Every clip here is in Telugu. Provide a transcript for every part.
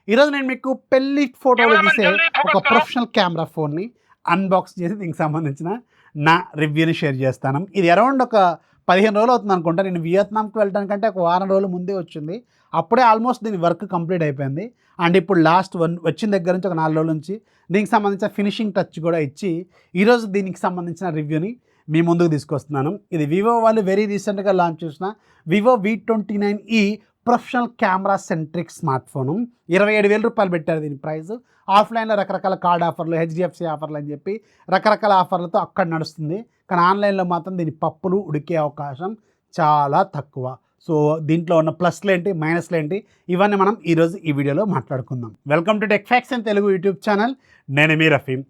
ఈరోజు నేను మీకు పెళ్లి ఫోటోలు తీసే ఒక ప్రొఫెషనల్ కెమెరా ఫోన్ని అన్బాక్స్ చేసి దీనికి సంబంధించిన నా రివ్యూని షేర్ చేస్తాను. ఇది అరౌండ్ ఒక 15 రోజులు అవుతుంది అనుకుంటా. నేను వియత్నాంకి వెళ్ళడానికంటే ఒక వారం రోజుల ముందే వచ్చింది. అప్పుడే ఆల్మోస్ట్ దీని వర్క్ కంప్లీట్ అయిపోయింది. అండ్ ఇప్పుడు లాస్ట్ వచ్చిన దగ్గర నుంచి ఒక 4 రోజుల నుంచి దీనికి సంబంధించిన ఫినిషింగ్ టచ్ కూడా ఇచ్చి ఈరోజు దీనికి సంబంధించిన రివ్యూని మీ ముందుకు తీసుకొస్తున్నాను. ఇది వివో వాళ్ళు వెరీ రీసెంట్గా లాంచ్ చేసిన Vivo V29e professional camera centric smart phone. 27,000 రూపాయలు పెట్టారు దీని ప్రైస్. ఆఫ్లైన్లో రకరకాల కార్డ్ ఆఫర్లు, HDFC ఆఫర్లు అని చెప్పి రకరకాల ఆఫర్లతో అక్కడ నడుస్తుంది. కానీ ఆన్లైన్లో మాత్రం దీని పప్పులు ఉడికే అవకాశం చాలా తక్కువ. సో దీంట్లో ఉన్న ప్లస్లు ఏంటి, మైనస్లు ఏంటి, ఇవన్నీ మనం ఈరోజు ఈ వీడియోలో మాట్లాడుకుందాం. Welcome to tech facts in Telugu YouTube channel. నేను మీ రఫీమ్.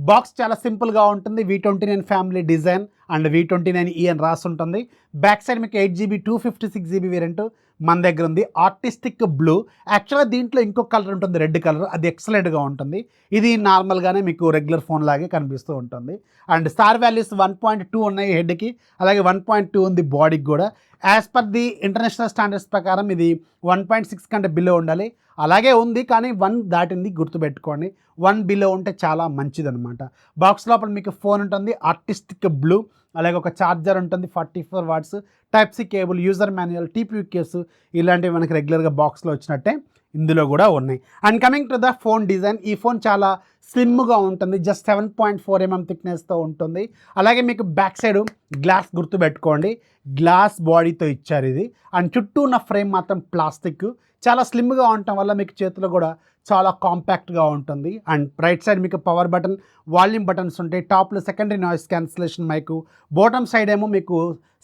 బాక్స్ చాలా సింపుల్గా ఉంటుంది. V29 family design and V29e అని రాసి ఉంటుంది. బ్యాక్ సైడ్ మీకు 8GB 256GB వేరియంట్ మన దగ్గర ఉంది. Artistic blue. యాక్చువల్గా దీంట్లో ఇంకొక కలర్ ఉంటుంది, రెడ్ కలర్. అది ఎక్సలెంట్గా ఉంటుంది. ఇది నార్మల్గానే మీకు రెగ్యులర్ ఫోన్ లాగే కనిపిస్తూ ఉంటుంది. అండ్ స్టార్ వాల్యూస్ 1.2 ఉన్నాయి హెడ్కి, అలాగే 1.2 ఉంది బాడీకి కూడా. As per the international standards ప్రకారం ఇది 1.6 కంటే బిలో ఉండాలి. అలాగే ఉంది, కానీ 1 దాటింది గుర్తుపెట్టుకోండి. 1 బిలో ఉంటే చాలా మంచిదన్నమాట. బాక్స్ లోపల మీకు ఫోన్ ఉంటుంది, ఆర్టిస్టిక్ బ్లూ. అలాగే ఒక ఛార్జర్ ఉంటుంది, 44 watts, type C cable, user manual, TPU case, ఇలాంటివి మనకి రెగ్యులర్గా బాక్స్లో వచ్చినట్టే ఇందులో కూడా ఉన్నాయి. And coming to the phone design, ఈ ఫోన్ చాలా స్లిమ్గా ఉంటుంది. జస్ట్ 7.4mm థిక్నెస్తో ఉంటుంది. అలాగే మీకు బ్యాక్ సైడ్ గ్లాస్ గుర్తుపెట్టుకోండి, గ్లాస్ బాడీతో ఇచ్చారు ఇది. అండ్ చుట్టూ ఉన్న ఫ్రేమ్ మాత్రం ప్లాస్టిక్. చాలా స్లిమ్గా ఉండటం వల్ల మీకు చేతిలో కూడా చాలా కాంపాక్ట్గా ఉంటుంది. అండ్ రైట్ సైడ్ మీకు పవర్ బటన్, వాల్యూమ్ బటన్స్ ఉంటాయి. టాప్లో secondary noise cancellation mic, bottom side ఏమో మీకు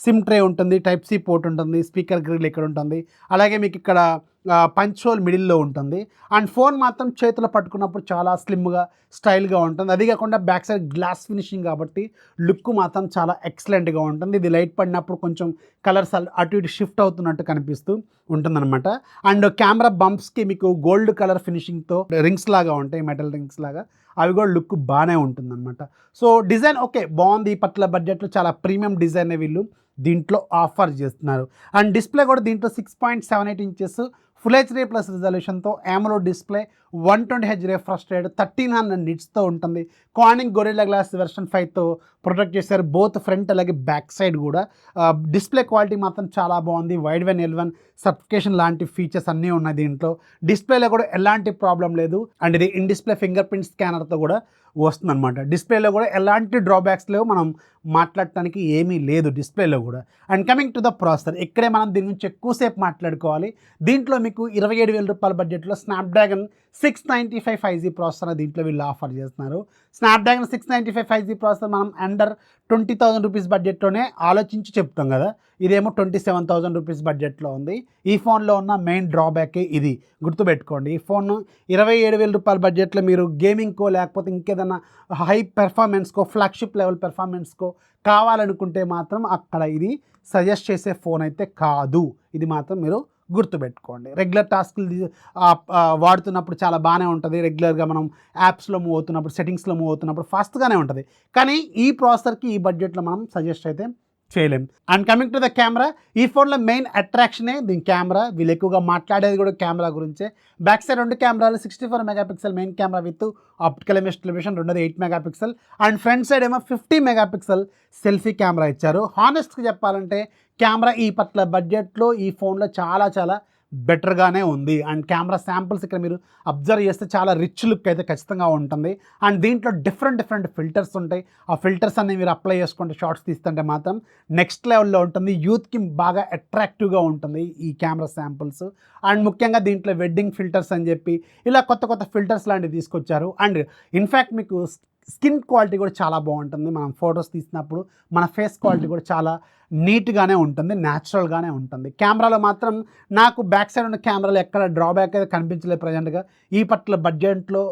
సిమ్ ట్రే ఉంటుంది, టైప్ సి పోర్ట్ ఉంటుంది, స్పీకర్ గ్రిల్ ఇక్కడ ఉంటుంది. అలాగే మీకు ఇక్కడ పంచ్ హోల్ మిడిల్లో ఉంటుంది. అండ్ ఫోన్ మాత్రం చేతిలో పట్టుకున్నప్పుడు చాలా స్లిమ్గా, స్టైల్గా ఉంటుంది. అది కాకుండా బ్యాక్ సైడ్ గ్లాస్ ఫినిషింగ్ కాబట్టి లుక్ మాత్రం చాలా ఎక్సలెంట్గా ఉంటుంది. ఇది లైట్ పడినప్పుడు కొంచెం కలర్స్ అటు ఇటు షిఫ్ట్ అవుతున్నట్టు కనిపిస్తూ ఉంటుందన్నమాట. అండ్ కెమెరా బంప్స్కి మీకు గోల్డ్ కలర్ ఫినిషింగ్తో రింగ్స్ లాగా ఉంటాయి, మెటల్ రింగ్స్ లాగా. అవి కూడా లుక్ బాగానే ఉంటుందన్నమాట. సో డిజైన్ ఓకే, బాగుంది. ఈ పట్ల బడ్జెట్లో చాలా ప్రీమియం డిజైన్ వీళ్ళు దీంట్లో ఆఫర్ చేస్తున్నారు. అండ్ డిస్ప్లే కూడా దీంట్లో 6.78 ఇంచెస్ ఫుల్ హెచ్డీ ప్లస్ రిజల్యూషన్తో AMOLED display, 120Hz refresh rate, 1300 నిట్స్తో ఉంటుంది. కార్నింగ్ గొరిల్లా గ్లాస్ వెర్షన్ 5తో ప్రొటెక్ట్ చేశారు, బోత్ ఫ్రంట్ అలాగే బ్యాక్ సైడ్ కూడా. డిస్ప్లే క్వాలిటీ మాత్రం చాలా బాగుంది. వైడ్ వన్ L1 సర్టిఫికేషన్ లాంటి ఫీచర్స్ అన్నీ ఉన్నాయి దీంట్లో. డిస్ప్లేలో కూడా ఎలాంటి ప్రాబ్లం లేదు. అండ్ ఇది ఇన్ డిస్ప్లే ఫింగర్ ప్రింట్ స్కానర్తో కూడా వస్తుందన్నమాట. డిస్ప్లేలో కూడా ఎలాంటి డ్రాబ్యాక్స్ లేవు, మనం మాట్లాడటానికి ఏమీ లేదు డిస్ప్లేలో కూడా. And coming to the processor, ఇక్కడే మనం దీని గురించి ఎక్కువసేపు మాట్లాడుకోవాలి. దీంట్లో మీకు 27,000 రూపాయల బడ్జెట్లో స్నాప్డ్రాగన్ 695 5G ప్రాసెసర్ దీంట్లో వీళ్ళు ఆఫర్ చేస్తున్నారు. స్నాప్డ్రాగన్ 695 5G ప్రాసెసర్ మనం అండర్ 20,000 రూపీస్ బడ్జెట్లోనే ఆలోచించి చెప్తాం కదా. ఇదేమో 27,000 రూపీస్ బడ్జెట్లో ఉంది. ఈ ఫోన్లో ఉన్న మెయిన్ డ్రాబ్యాకే ఇది, గుర్తుపెట్టుకోండి. ఈ ఫోన్ 27,000 రూపాయల బడ్జెట్లో మీరు గేమింగ్కో లేకపోతే ఇంకేదైనా హై పెర్ఫార్మెన్స్కో, ఫ్లాగ్షిప్ లెవెల్ పెర్ఫార్మెన్స్కో కావాలనుకుంటే మాత్రం అక్కడ ఇది సజెస్ట్ చేసే ఫోన్ అయితే కాదు. ఇది మాత్రం మీరు గుర్తుపెట్టుకోండి. రెగ్యులర్ టాస్క్లు వాడుతున్నప్పుడు చాలా బాగానే ఉంటుంది. రెగ్యులర్గా మనం యాప్స్లో మూవ్ అవుతున్నప్పుడు, సెట్టింగ్స్లో మూవ్ అవుతున్నప్పుడు ఫాస్ట్గానే ఉంటుంది. కానీ ఈ ప్రాసెసర్కి ఈ బడ్జెట్లో మనం సజెస్ట్ అయితే చేయలేం. And coming to the camera, ఈ ఫోన్లో మెయిన్ అట్రాక్షనే దీని కెమెరా. వీళ్ళు ఎక్కువగా మాట్లాడేది కూడా కెమెరా గురించే. బ్యాక్ సైడ్ 2 కెమెరాలు, 64 megapixel main camera with optical image television, రెండోది 8 మెగాపిక్సెల్. అండ్ ఫ్రంట్ సైడ్ ఏమో 50 మెగాపిక్సెల్ సెల్ఫీ కెమెరా ఇచ్చారు. హానెస్ట్గా చెప్పాలంటే కెమెరా ఈ పట్ల బడ్జెట్లో ఈ ఫోన్లో చాలా చాలా బెటర్గానే ఉంది. అండ్ కెమెరా శాంపుల్స్ ఇక్కడ మీరు అబ్జర్వ్ చేస్తే చాలా రిచ్ లుక్ అయితే ఖచ్చితంగా ఉంటుంది. అండ్ దీంట్లో డిఫరెంట్ ఫిల్టర్స్ ఉంటాయి. ఆ ఫిల్టర్స్ అన్ని మీరు అప్లై చేసుకుంటే షార్ట్స్ తీస్తుంటే మాత్రం నెక్స్ట్ లెవెల్లో ఉంటుంది. యూత్కి బాగా అట్రాక్టివ్గా ఉంటుంది ఈ కెమెరా శాంపుల్స్. అండ్ ముఖ్యంగా దీంట్లో వెడ్డింగ్ ఫిల్టర్స్ అని చెప్పి ఇలా కొత్త ఫిల్టర్స్ లాంటివి తీసుకొచ్చారు. అండ్ ఇన్ఫ్యాక్ట్ మీకు స్కిన్ క్వాలిటీ కూడా చాలా బాగుంటుంది. మనం ఫొటోస్ తీసినప్పుడు మన ఫేస్ క్వాలిటీ కూడా చాలా నీట్గానే ఉంటుంది, న్యాచురల్గానే ఉంటుంది. కెమెరాలో మాత్రం నాకు బ్యాక్ సైడ్ ఉన్న కెమెరాలో ఎక్కడ డ్రాబ్యాక్ అయితే కనిపించలేదు ప్రజెంట్గా. ఈ పట్ల బడ్జెట్లో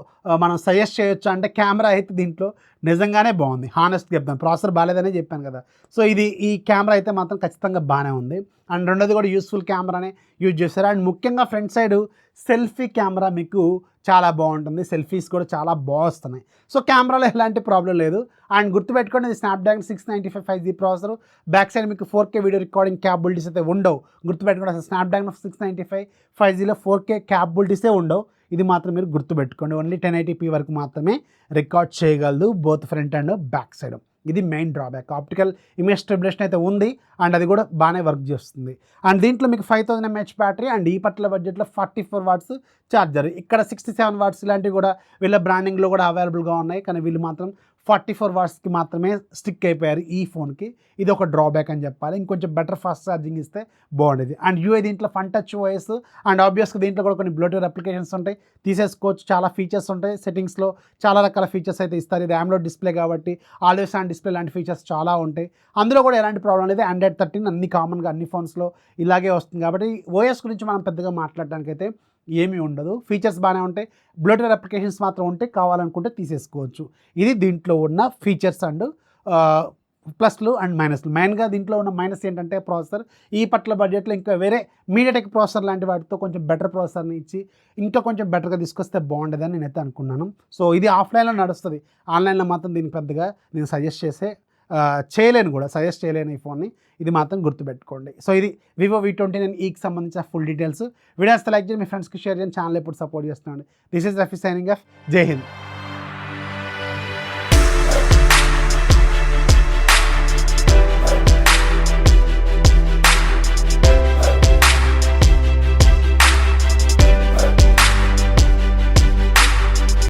మనం సజెస్ట్ చేయొచ్చు అంటే కెమెరా అయితే దీంట్లో నిజంగానే బాగుంది. హానెస్ట్గా చెప్తాను, ప్రాసెసర్ బాగాలేదనే చెప్పాను కదా. సో ఈ కెమెరా అయితే మాత్రం ఖచ్చితంగా బాగానే ఉంది. అండ్ రెండోది కూడా యూస్ఫుల్ కెమెరానే యూజ్ చేశారు. అండ్ ముఖ్యంగా ఫ్రంట్ సైడ్ సెల్ఫీ కెమెరా మీకు చాలా బాగుంటుంది, సెల్ఫీస్ కూడా చాలా వస్తున్నాయి. సో కెమెరాలో ఎలాంటి ప్రాబ్లం లేదు. అండ్ గుర్తుపెట్టుకోండి, ఇది Snapdragon 695 5G processor. Back side మీకు 4K వీడియో రికార్డింగ్ క్యాపబిలిటీస్ అయితే ఉండవు. గుర్తుపెట్టుకోండి, అసలు స్నాప్డ్రాగన్ 695 5Gలో 4K క్యాపబిలిటీసే ఉండవు. ఇది మాత్రం మీరు గుర్తుపెట్టుకోండి. ఓన్లీ 1080p వరకు మాత్రమే రికార్డ్ చేయగలదు, both front and back side. ఇది main drawback. Optical image stabilization అయితే ఉంది అండ్ అది కూడా బాగానే వర్క్ చేస్తుంది. అండ్ దీంట్లో మీకు 5000 mAh బ్యాటరీ అండ్ ఈ పట్ల బడ్జెట్లో 44 వాట్స్ ఛార్జర్. ఇక్కడ 67 వాట్స్ ఇలాంటివి కూడా వీళ్ళ బ్రాండింగ్లో కూడా అవైలబుల్గా ఉన్నాయి, కానీ వీళ్ళు మాత్రం 44 వాట్స్కి మాత్రమే స్టిక్ అయిపోయారు ఈ ఫోన్కి. ఇది ఒక డ్రాబ్యాక్ అని చెప్పాలి. ఇంకొంచెం బెటర్ ఫాస్ట్ ఛార్జింగ్ ఇస్తే బాగుండేది. అండ్ యూఐ దీంట్లో ఫన్ టచ్ ఓఎస్ అండ్ ఆబ్వియస్గా దీంట్లో కూడా కొన్ని బ్లూటూత్ అప్లికేషన్స్ ఉంటాయి, తీసేసుకోవచ్చు. చాలా ఫీచర్స్ ఉంటాయి సెట్టింగ్స్లో, చాలా రకాల ఫీచర్స్ అయితే ఇస్తారు. ఇది AMOLED డిస్ప్లే కాబట్టి ఆల్వేస్ ఆన్ డిస్ప్లే లాంటి ఫీచర్స్ చాలా ఉంటాయి. అందులో కూడా ఎలాంటి ప్రాబ్లం లేదు. Android 13 అన్ని కామన్గా అన్ని ఫోన్స్లో ఇలాగే వస్తుంది కాబట్టి ఓఎస్ గురించి మనం పెద్దగా మాట్లాడడానికి అయితే ఏమీ ఉండదు. ఫీచర్స్ బాగానే ఉంటాయి, బ్లూటూత్ అప్లికేషన్స్ మాత్రం ఉంటాయి, కావాలనుకుంటే తీసేసుకోవచ్చు. ఇది దీంట్లో ఉన్న ఫీచర్స్ అండ్ ప్లస్లు అండ్ మైనస్లు. మెయిన్గా దీంట్లో ఉన్న మైనస్ ఏంటంటే ప్రాసెసర్. ఈ పట్ల బడ్జెట్లో ఇంకా వేరే మీడియాటెక్ ప్రాసెసర్ లాంటి వాటితో కొంచెం బెటర్ ప్రాసెసర్ని ఇచ్చి ఇంకా కొంచెం బెటర్గా తీసుకొస్తే బాగుండేదని నేనైతే అనుకున్నాను. సో ఇది ఆఫ్లైన్లో నడుస్తుంది, ఆన్లైన్లో మాత్రం దీనికి పెద్దగా నేను సజెస్ట్ చేయలేను ఈ ఫోన్ని. ఇది మాత్రం గుర్తుపెట్టుకోండి. సో ఇది వివో V29eకి సంబంధించిన ఫుల్ డీటెయిల్స్. వీడియోస్ లైక్ చేయండి, మీ ఫ్రెండ్స్కి షేర్ చేయండి, ఛానల్ ఎప్పుడు సపోర్ట్ చేస్తున్నాండి. This is Rafi signing off. Jai Hind.